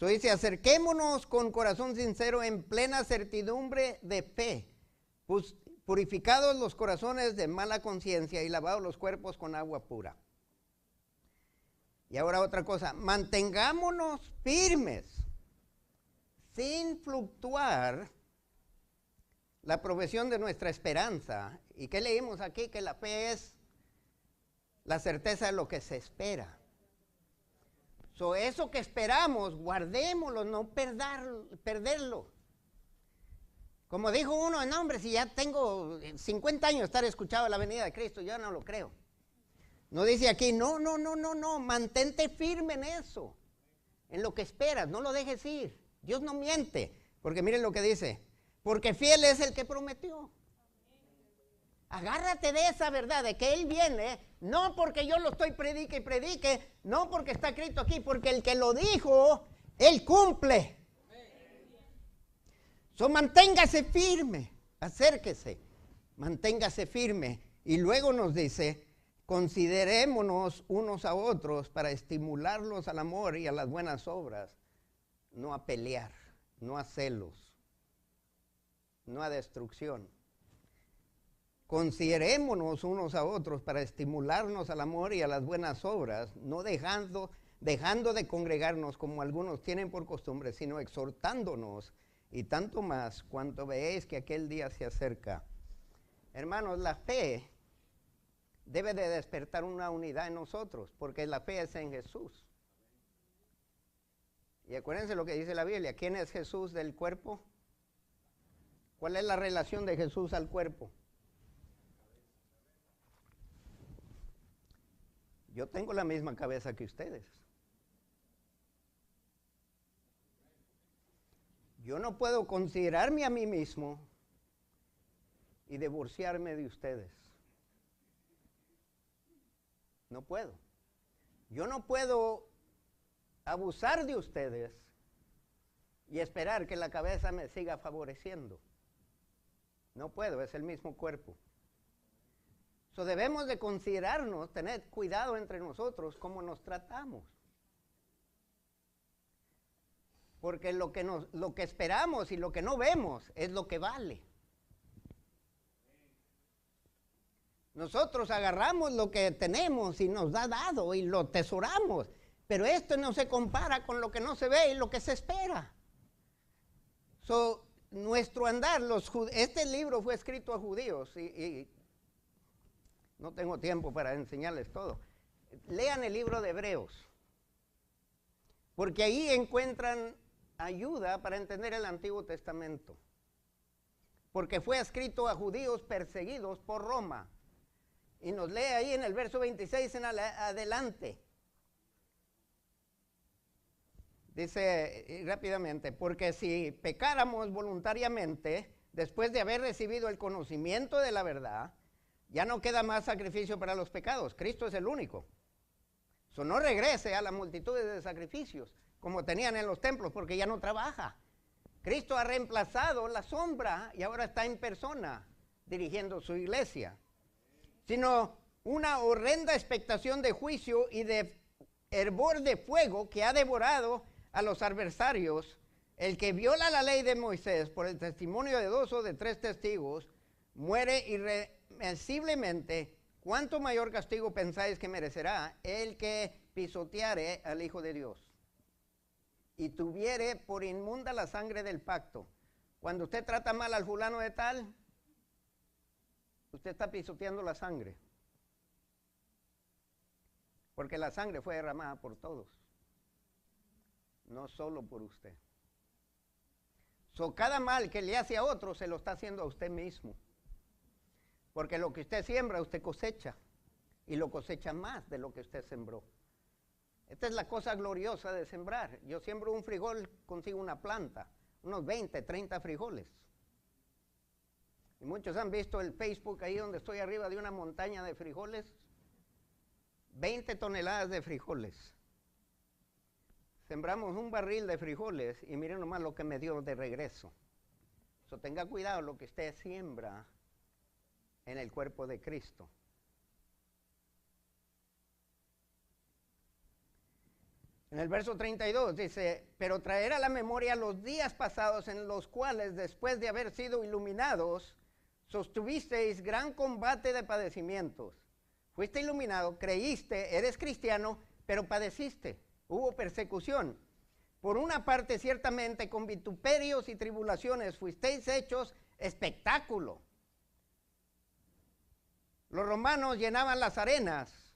Speaker 1: Dice, acerquémonos con corazón sincero en plena certidumbre de fe, purificados los corazones de mala conciencia y lavados los cuerpos con agua pura. Y ahora otra cosa, mantengámonos firmes, sin fluctuar la profesión de nuestra esperanza. ¿Y qué leímos aquí? Que la fe es la certeza de lo que se espera. Eso que esperamos, guardémoslo, no perderlo. Como dijo uno, no hombre, si ya tengo 50 años de estar escuchado la venida de Cristo, yo no lo creo. No dice aquí, no, mantente firme en eso, en lo que esperas, no lo dejes ir. Dios no miente, porque miren lo que dice, porque fiel es el que prometió. Agárrate de esa verdad, de que Él viene, no porque yo lo estoy predique y predique, no porque está escrito aquí, porque el que lo dijo, Él cumple. Manténgase firme, acérquese, manténgase firme. Y luego nos dice, considerémonos unos a otros para estimularlos al amor y a las buenas obras, no a pelear, no a celos, no a destrucción. Considerémonos unos a otros para estimularnos al amor y a las buenas obras, no dejando de congregarnos como algunos tienen por costumbre, sino exhortándonos, y tanto más cuanto veáis que aquel día se acerca. Hermanos, la fe debe de despertar una unidad en nosotros, porque la fe es en Jesús. Y acuérdense lo que dice la Biblia, ¿quién es Jesús del cuerpo? ¿Cuál es la relación de Jesús al cuerpo? Yo tengo la misma cabeza que ustedes. Yo no puedo considerarme a mí mismo y divorciarme de ustedes. No puedo. Yo no puedo abusar de ustedes y esperar que la cabeza me siga favoreciendo. No puedo, es el mismo cuerpo. Debemos de considerarnos, tener cuidado entre nosotros cómo nos tratamos. Porque lo que esperamos y lo que no vemos es lo que vale. Nosotros agarramos lo que tenemos y nos da dado y lo tesoramos, pero esto no se compara con lo que no se ve y lo que se espera. Nuestro andar, este libro fue escrito a judíos y no tengo tiempo para enseñarles todo. Lean el libro de Hebreos, porque ahí encuentran ayuda para entender el Antiguo Testamento. Porque fue escrito a judíos perseguidos por Roma. Y nos lee ahí en el verso 26 en adelante. Dice rápidamente, porque si pecáramos voluntariamente, después de haber recibido el conocimiento de la verdad, ya no queda más sacrificio para los pecados. Cristo es el único. No regrese a la multitud de sacrificios como tenían en los templos, porque ya no trabaja. Cristo ha reemplazado la sombra y ahora está en persona dirigiendo su iglesia. Sino una horrenda expectación de juicio y de hervor de fuego que ha devorado a los adversarios. El que viola la ley de Moisés por el testimonio de 2 o de 3 testigos muere irremisiblemente. ¿Cuánto mayor castigo pensáis que merecerá el que pisoteare al Hijo de Dios y tuviere por inmunda la sangre del pacto? Cuando usted trata mal al fulano de tal, usted está pisoteando la sangre, porque la sangre fue derramada por todos, no solo por usted. Cada mal que le hace a otro se lo está haciendo a usted mismo, porque lo que usted siembra, usted cosecha, y lo cosecha más de lo que usted sembró. Esta es la cosa gloriosa de sembrar. Yo siembro un frijol, consigo una planta, unos 20, 30 frijoles. Y muchos han visto el Facebook ahí donde estoy arriba de una montaña de frijoles. 20 toneladas de frijoles. Sembramos un barril de frijoles y miren nomás lo que me dio de regreso. Tenga cuidado lo que usted siembra en el cuerpo de Cristo. En el verso 32 dice, pero traer a la memoria los días pasados en los cuales, después de haber sido iluminados, sostuvisteis gran combate de padecimientos. Fuiste iluminado, creíste, eres cristiano, pero padeciste, hubo persecución. Por una parte, ciertamente, con vituperios y tribulaciones fuisteis hechos espectáculo. Los romanos llenaban las arenas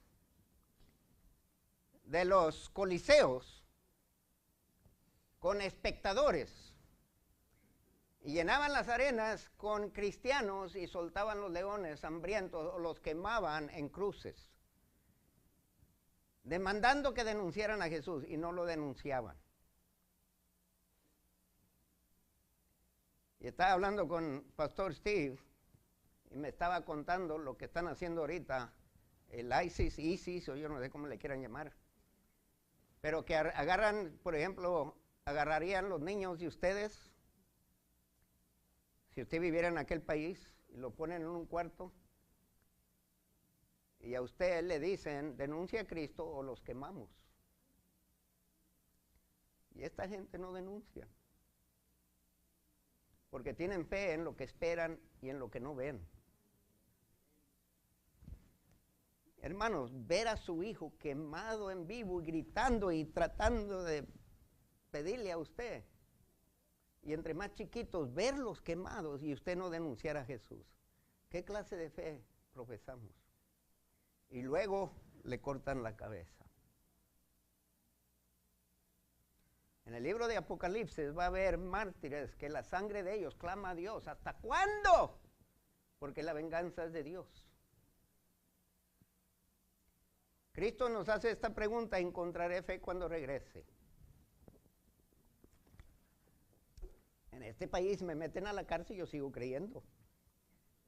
Speaker 1: de los coliseos con espectadores y llenaban las arenas con cristianos y soltaban los leones hambrientos o los quemaban en cruces, demandando que denunciaran a Jesús, y no lo denunciaban. Y estaba hablando con Pastor Steve y me estaba contando lo que están haciendo ahorita el ISIS, o yo no sé cómo le quieran llamar, pero que agarran, por ejemplo, agarrarían los niños de ustedes, si usted viviera en aquel país, y lo ponen en un cuarto, y a usted le dicen, denuncia a Cristo o los quemamos. Y esta gente no denuncia, porque tienen fe en lo que esperan y en lo que no ven. Hermanos, ver a su hijo quemado en vivo y gritando y tratando de pedirle a usted, y entre más chiquitos, verlos quemados y usted no denunciar a Jesús. ¿Qué clase de fe profesamos? Y luego le cortan la cabeza. En el libro de Apocalipsis va a haber mártires que la sangre de ellos clama a Dios. ¿Hasta cuándo? Porque la venganza es de Dios. Cristo nos hace esta pregunta: ¿encontraré fe cuando regrese? En este país me meten a la cárcel y yo sigo creyendo.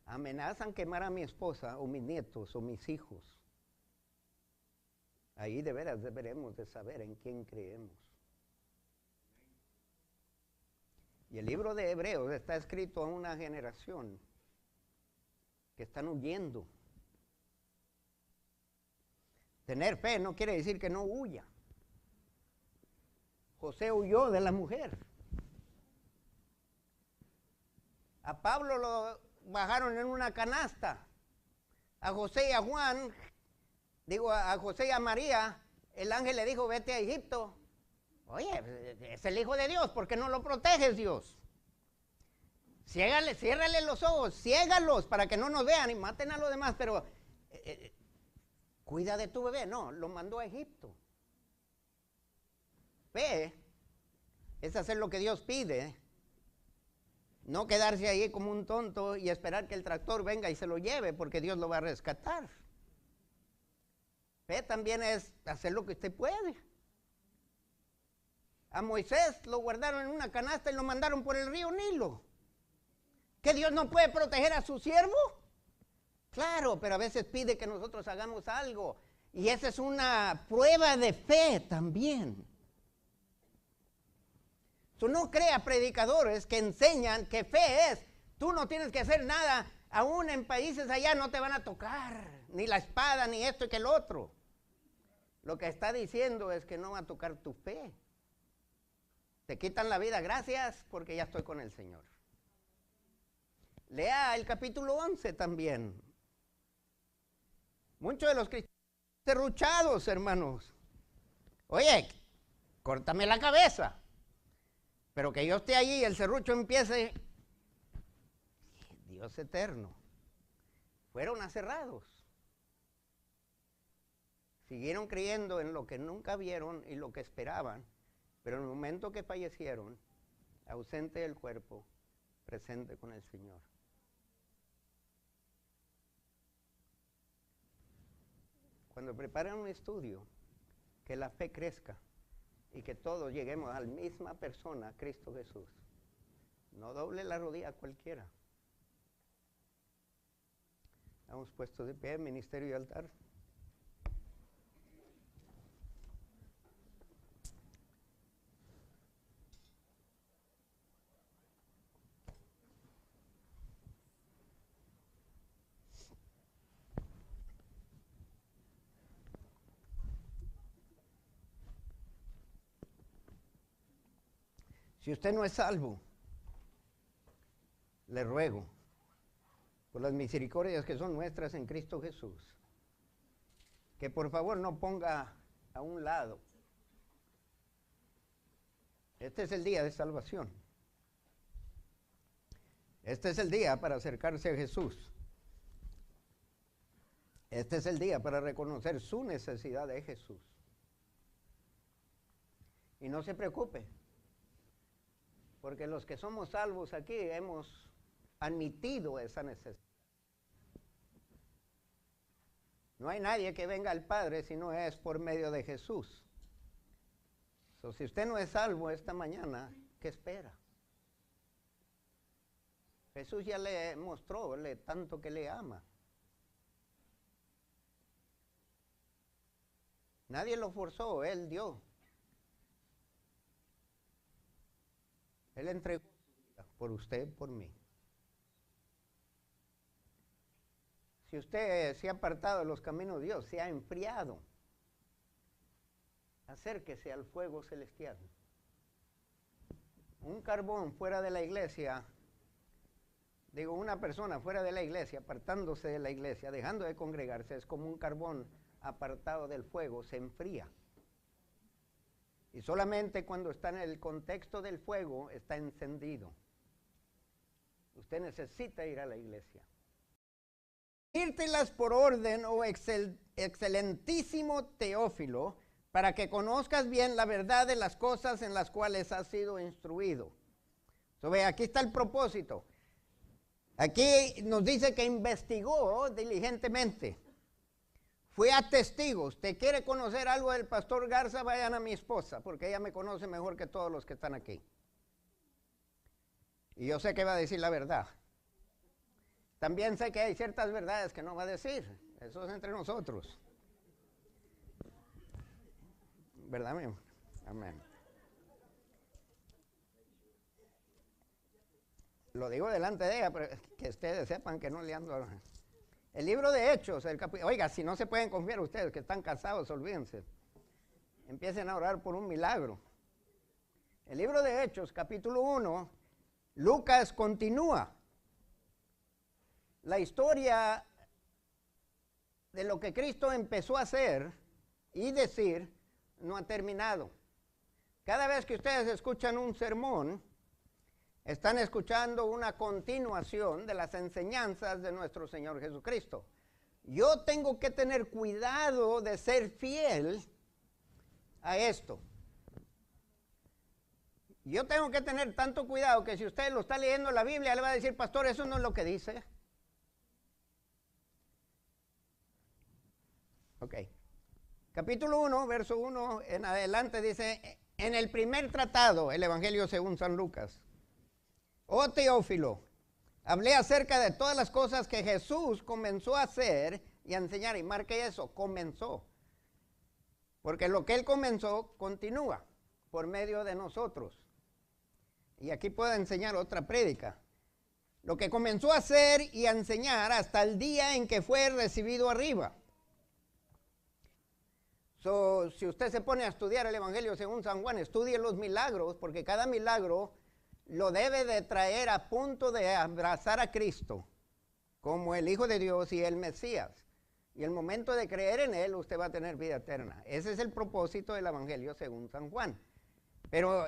Speaker 1: Amenazan quemar a mi esposa o mis nietos o mis hijos. Ahí de veras deberemos de saber en quién creemos. Y el libro de Hebreos está escrito a una generación que están huyendo. Tener fe no quiere decir que no huya. José huyó de la mujer. A Pablo lo bajaron en una canasta. A José y a Juan, a José y a María, el ángel le dijo, vete a Egipto. Oye, es el Hijo de Dios, ¿por qué no lo proteges, Dios? Ciérrale los ojos, ciégalos para que no nos vean y maten a los demás, pero cuida de tu bebé. No, lo mandó a Egipto. Fe es hacer lo que Dios pide, no quedarse ahí como un tonto y esperar que el tractor venga y se lo lleve, porque Dios lo va a rescatar. Fe también es hacer lo que usted puede. A Moisés lo guardaron en una canasta y lo mandaron por el río Nilo. ¿Que Dios no puede proteger a su siervo? Claro, pero a veces pide que nosotros hagamos algo. Y esa es una prueba de fe también. Tú no creas predicadores que enseñan que fe es, tú no tienes que hacer nada, aún en países allá no te van a tocar, ni la espada, ni esto y que el otro. Lo que está diciendo es que no va a tocar tu fe. Te quitan la vida, gracias, porque ya estoy con el Señor. Lea el capítulo 11 también. Muchos de los cristianos serruchados, hermanos. Oye, córtame la cabeza. Pero que yo esté allí y el serrucho empiece. Dios eterno. Fueron aserrados. Siguieron creyendo en lo que nunca vieron y lo que esperaban. Pero en el momento que fallecieron, ausente del cuerpo, presente con el Señor. Cuando preparan un estudio, que la fe crezca y que todos lleguemos a la misma persona, Cristo Jesús. No doble la rodilla a cualquiera. Estamos puestos de pie, ministerio y altar. Si usted no es salvo, le ruego, por las misericordias que son nuestras en Cristo Jesús, que por favor no ponga a un lado. Este es el día de salvación. Este es el día para acercarse a Jesús. Este es el día para reconocer su necesidad de Jesús. Y no se preocupe, porque los que somos salvos aquí hemos admitido esa necesidad. No hay nadie que venga al Padre si no es por medio de Jesús. Si usted no es salvo esta mañana, ¿qué espera? Jesús ya le mostró tanto que le ama. Nadie lo forzó, Él dio. Él entregó su vida por usted, por mí. Si usted se ha apartado de los caminos de Dios, se ha enfriado, acérquese al fuego celestial. Un carbón fuera de la iglesia, una persona fuera de la iglesia, apartándose de la iglesia, dejando de congregarse, es como un carbón apartado del fuego, se enfría. Y solamente cuando está en el contexto del fuego está encendido. Usted necesita ir a la iglesia. Írtelas por orden, oh excelentísimo Teófilo, para que conozcas bien la verdad de las cosas en las cuales has sido instruido. Aquí está el propósito. Aquí nos dice que investigó diligentemente. Fue a testigos. ¿Te quiere conocer algo del pastor Garza? Vayan a mi esposa, porque ella me conoce mejor que todos los que están aquí. Y yo sé que va a decir la verdad. También sé que hay ciertas verdades que no va a decir. Eso es entre nosotros. ¿Verdad, mi amor? Amén. Lo digo delante de ella, pero que ustedes sepan que no le ando... El libro de Hechos, oiga, si no se pueden confiar ustedes que están casados, olvídense. Empiecen a orar por un milagro. El libro de Hechos, capítulo 1, Lucas continúa. La historia de lo que Cristo empezó a hacer y decir no ha terminado. Cada vez que ustedes escuchan un sermón, están escuchando una continuación de las enseñanzas de nuestro Señor Jesucristo. Yo tengo que tener cuidado de ser fiel a esto. Yo tengo que tener tanto cuidado que si usted lo está leyendo en la Biblia, le va a decir, pastor, eso no es lo que dice. Ok. Capítulo 1, verso 1 en adelante dice, en el primer tratado, el Evangelio según San Lucas, oh Teófilo, hablé acerca de todas las cosas que Jesús comenzó a hacer y a enseñar, y marque eso, comenzó. Porque lo que Él comenzó, continúa por medio de nosotros. Y aquí puedo enseñar otra prédica. Lo que comenzó a hacer y a enseñar hasta el día en que fue recibido arriba. Si usted se pone a estudiar el Evangelio según San Juan, estudie los milagros, porque cada milagro lo debe de traer a punto de abrazar a Cristo como el Hijo de Dios y el Mesías. Y el momento de creer en Él, usted va a tener vida eterna. Ese es el propósito del Evangelio según San Juan. Pero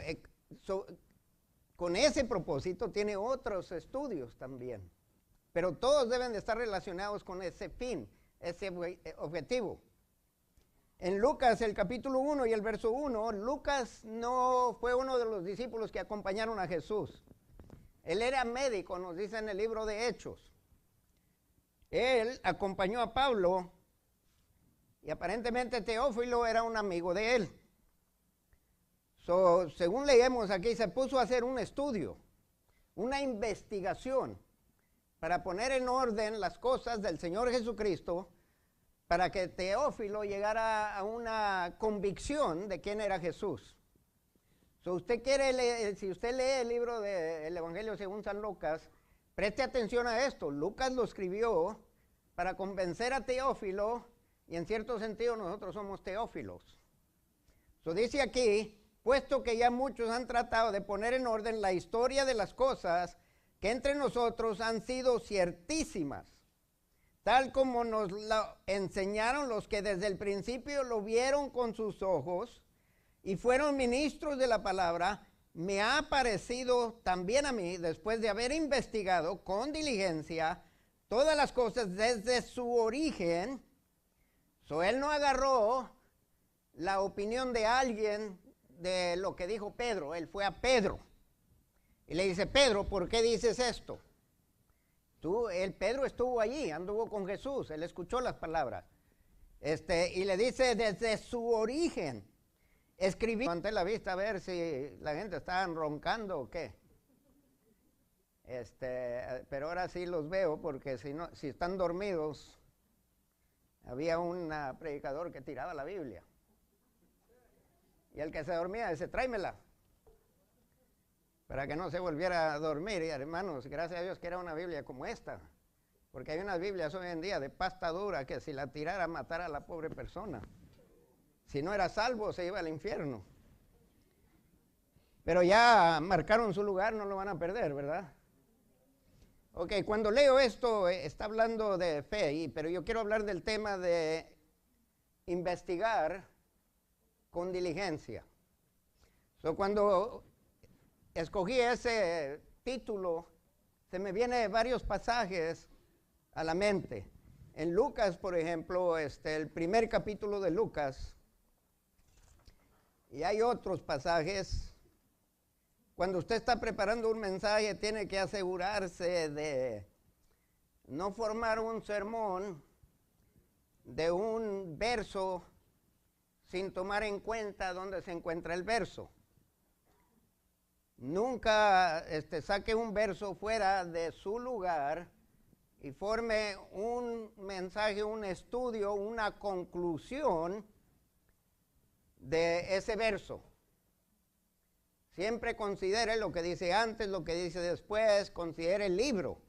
Speaker 1: con ese propósito tiene otros estudios también. Pero todos deben de estar relacionados con ese fin, ese objetivo. En Lucas, el capítulo 1 y el verso 1, Lucas no fue uno de los discípulos que acompañaron a Jesús. Él era médico, nos dice en el libro de Hechos. Él acompañó a Pablo y aparentemente Teófilo era un amigo de él. Según leemos aquí, se puso a hacer un estudio, una investigación para poner en orden las cosas del Señor Jesucristo, para que Teófilo llegara a una convicción de quién era Jesús. Si usted lee el libro del Evangelio según San Lucas, preste atención a esto. Lucas lo escribió para convencer a Teófilo, y en cierto sentido nosotros somos Teófilos. Dice aquí, puesto que ya muchos han tratado de poner en orden la historia de las cosas que entre nosotros han sido ciertísimas, tal como nos lo enseñaron los que desde el principio lo vieron con sus ojos y fueron ministros de la palabra, me ha parecido también a mí, después de haber investigado con diligencia todas las cosas desde su origen. Él no agarró la opinión de alguien de lo que dijo Pedro. Él fue a Pedro y le dice: Pedro, ¿por qué dices esto? Pedro estuvo allí, anduvo con Jesús, él escuchó las palabras. Y le dice: desde su origen escribí. Levanté la vista a ver si la gente estaba roncando o qué. Pero ahora sí los veo, porque si están dormidos. Había un predicador que tiraba la Biblia. Y el que se dormía dice: tráemela. Para que no se volviera a dormir. Y hermanos, gracias a Dios que era una Biblia como esta. Porque hay unas Biblias hoy en día de pasta dura que si la tirara matara a la pobre persona. Si no era salvo, se iba al infierno. Pero ya marcaron su lugar, no lo van a perder, ¿verdad? Ok, cuando leo esto, está hablando de fe, pero yo quiero hablar del tema de investigar con diligencia. Cuando escogí ese título, se me vienen varios pasajes a la mente. En Lucas, por ejemplo, el primer capítulo de Lucas, y hay otros pasajes. Cuando usted está preparando un mensaje, tiene que asegurarse de no formar un sermón de un verso sin tomar en cuenta dónde se encuentra el verso. Nunca saque un verso fuera de su lugar y forme un mensaje, un estudio, una conclusión de ese verso. Siempre considere lo que dice antes, lo que dice después, considere el libro,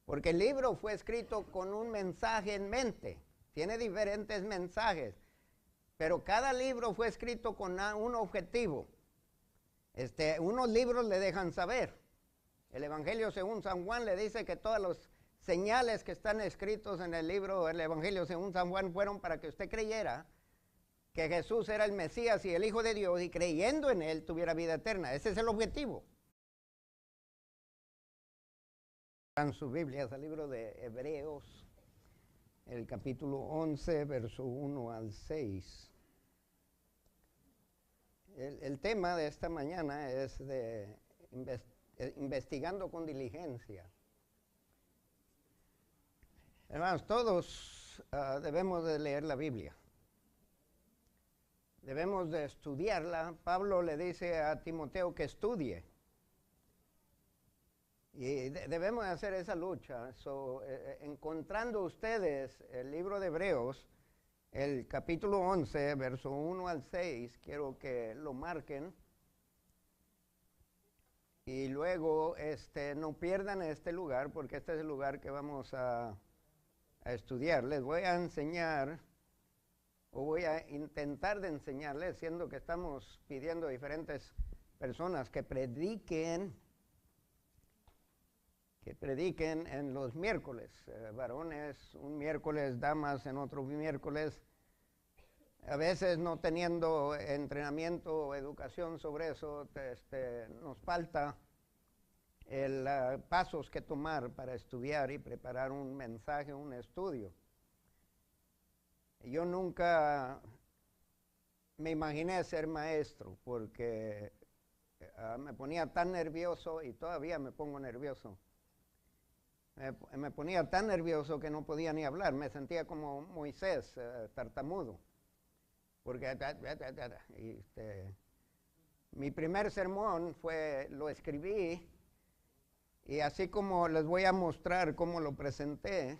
Speaker 1: porque el libro fue escrito con un mensaje en mente, tiene diferentes mensajes, pero cada libro fue escrito con un objetivo. Unos libros le dejan saber. El Evangelio según San Juan le dice que todas las señales que están escritos en el libro, el Evangelio según San Juan, fueron para que usted creyera que Jesús era el Mesías y el Hijo de Dios, y creyendo en Él tuviera vida eterna. Ese es el objetivo. En sus Biblias, al libro de Hebreos, el capítulo 11, verso 1 al 6. El tema de esta mañana es de investigando con diligencia. Hermanos, todos debemos de leer la Biblia. Debemos de estudiarla. Pablo le dice a Timoteo que estudie. Y debemos de hacer esa lucha. Encontrando ustedes el libro de Hebreos, el capítulo 11, verso 1 al 6, quiero que lo marquen. Y luego no pierdan este lugar, porque este es el lugar que vamos a estudiar. Les voy a enseñar, o voy a intentar de enseñarles, siendo que estamos pidiendo a diferentes personas que prediquen en los miércoles, varones un miércoles, damas en otro miércoles, a veces no teniendo entrenamiento o educación sobre eso, nos falta pasos que tomar para estudiar y preparar un mensaje, un estudio. Yo nunca me imaginé ser maestro porque me ponía tan nervioso, y todavía me pongo nervioso. Me ponía tan nervioso que no podía ni hablar, me sentía como Moisés, tartamudo. Porque mi primer sermón lo escribí, y así como les voy a mostrar cómo lo presenté,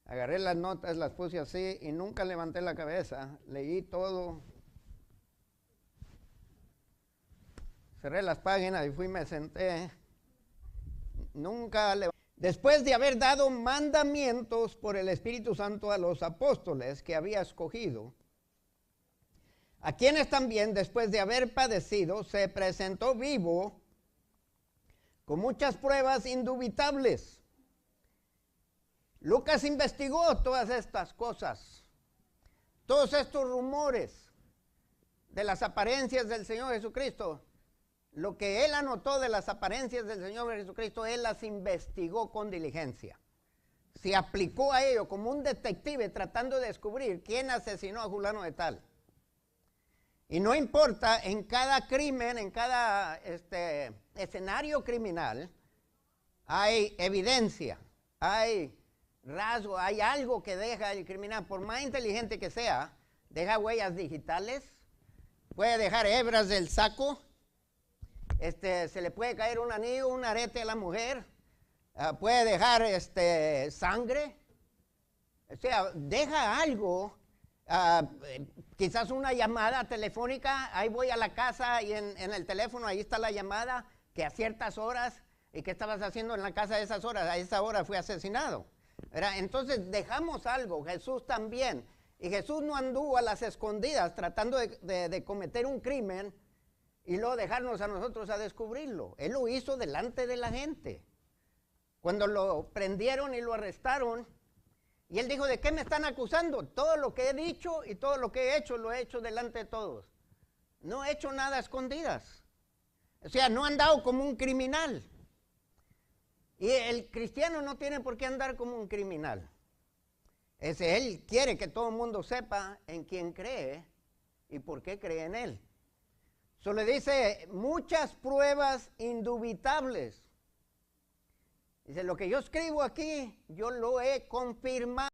Speaker 1: agarré las notas, las puse así y nunca levanté la cabeza, leí todo, cerré las páginas y fui y me senté. Nunca levanté. Después de haber dado mandamientos por el Espíritu Santo a los apóstoles que había escogido, a quienes también, después de haber padecido, se presentó vivo con muchas pruebas indubitables, Lucas investigó todas estas cosas, todos estos rumores de las apariencias del Señor Jesucristo. Lo que él anotó de las apariencias del Señor Jesucristo, él las investigó con diligencia. Se aplicó a ello como un detective tratando de descubrir quién asesinó a fulano de tal. Y no importa, en cada crimen, en cada escenario criminal, hay evidencia, hay rasgo, hay algo que deja el criminal, por más inteligente que sea, deja huellas digitales, puede dejar hebras del saco, se le puede caer un anillo, un arete a la mujer, puede dejar sangre, o sea, deja algo. Quizás una llamada telefónica, ahí voy a la casa y en el teléfono ahí está la llamada, que a ciertas horas, ¿y qué estabas haciendo en la casa a esas horas? A esa hora fue asesinado, ¿verdad? Entonces dejamos algo, Jesús también, y Jesús no anduvo a las escondidas tratando de cometer un crimen y luego dejarnos a nosotros a descubrirlo. Él lo hizo delante de la gente. Cuando lo prendieron y lo arrestaron, y él dijo, ¿de qué me están acusando? Todo lo que he dicho y todo lo que he hecho, lo he hecho delante de todos. No he hecho nada a escondidas. O sea, no he andado como un criminal. Y el cristiano no tiene por qué andar como un criminal. Él quiere que todo el mundo sepa en quién cree y por qué cree en él. Solo dice, muchas pruebas indubitables. Dice, lo que yo escribo aquí, yo lo he confirmado.